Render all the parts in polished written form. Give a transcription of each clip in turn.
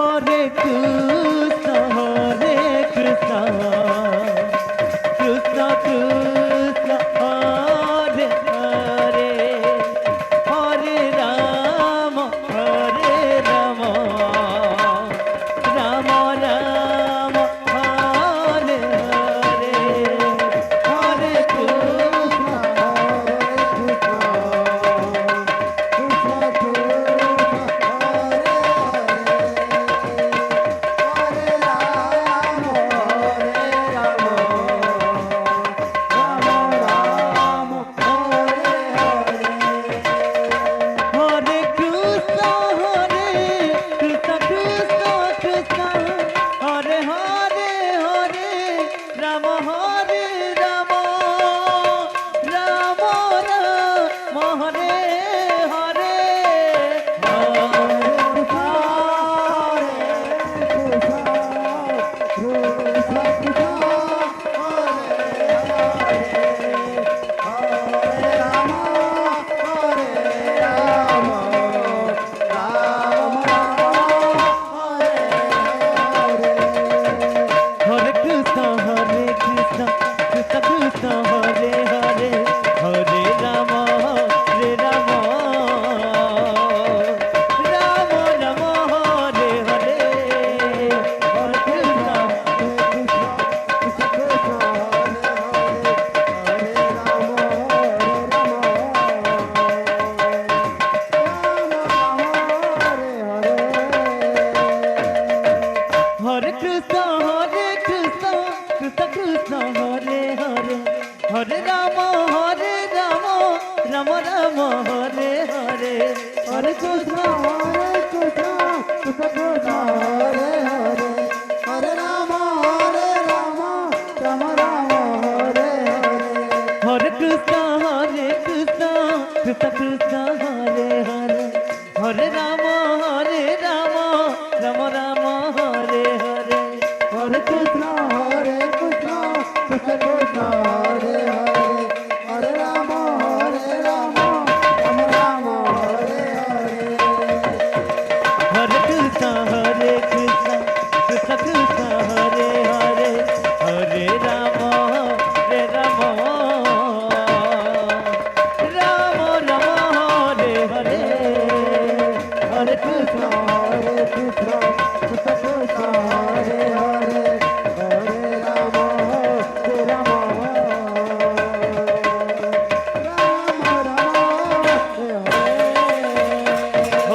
Hare Krishna, Hare Krishna, Krishna Krishna, Hare Hare, Hare Rama, Hare Rama, Rama Rama, Hare Hare, Hare Krishna, Hare Krishna, Krishna Krishna, Krishna, Hare Hare, Hare Rama, Hare Rama, Rama Rama, Hare Hare, Hare Krishna, Krishna Krishna, Hare Hare, Hare Rama, Hare Rama, Rama Rama, Hare Hare, Hare Krishna, Hare Krishna, Krishna Krishna, Hare Hare, Hare Rama, Rama Rama, Hare Hare, Hare Krishna, Krishna Krishna, Hare Hare, Hare Rama, Rama Rama, Hare Hare, Hare Krishna, Krishna Krishna, Hare Hare, Hare Rama, Rama Rama, Hare Hare, Hare Krishna, Krishna Krishna, Hare Hare, Hare Rama, Rama Rama, Hare Hare, Hare Krishna, Krishna Krishna, Hare Hare, Hare Rama, Rama Rama, Hare Hare, Hare Krishna, Krishna Krishna, Hare Hare, Hare Rama, Rama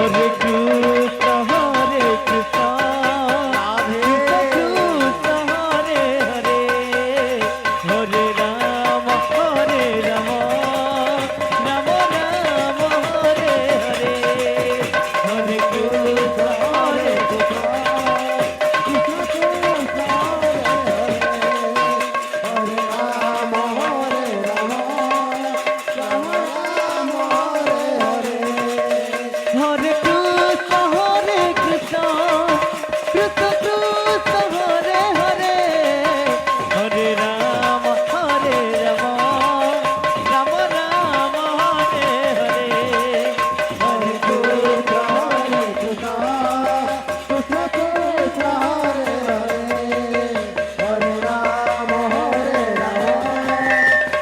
Hare Krishna, Krishna Krishna, Hare Hare, Hare Rama, Rama Rama, Hare Hare, Hare Krishna, Hare Krishna, Krishna Krishna, Hare Hare, Hare Rama, Rama Rama, Hare Hare, Hare Krishna, Krishna Krishna, Hare Hare, Hare Rama,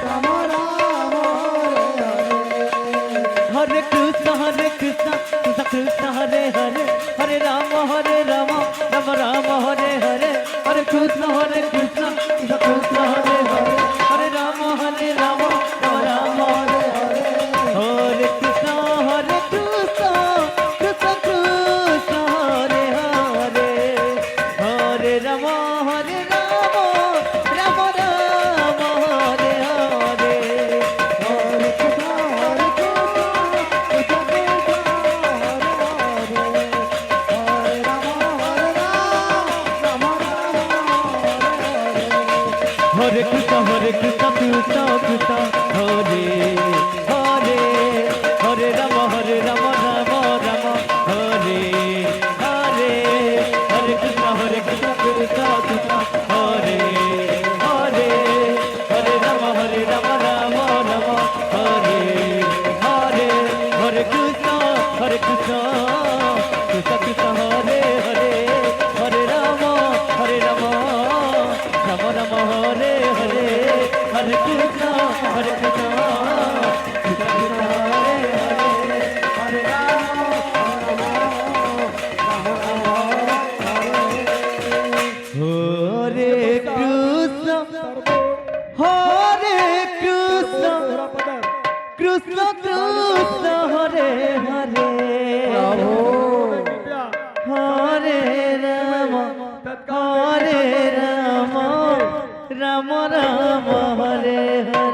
Rama Rama, Hare Krishna, Krishna Krishna, Hare Hare, Hare Rama, Rama Rama, Hare Hare, Hare Krishna, Krishna Krishna, Hare Hare, Hare Rama, Rama Rama, Hare Hare, Hare Krishna, Krishna Krishna, Hare Hare, Hare Rama, Rama Rama, Hare Hare, Hare Krishna, Hare Krishna, Krishna Krishna, Hare Hare, Hare Rama, Rama Rama, Hare Hare, Hare Krishna, Krishna Krishna, Hare Hare, Hare Rama, Rama Rama, Hare Hare, Hare Krishna, Krishna Krishna, Hare Hare. Hare Ram Hare Ram Ram Ram Hare Hare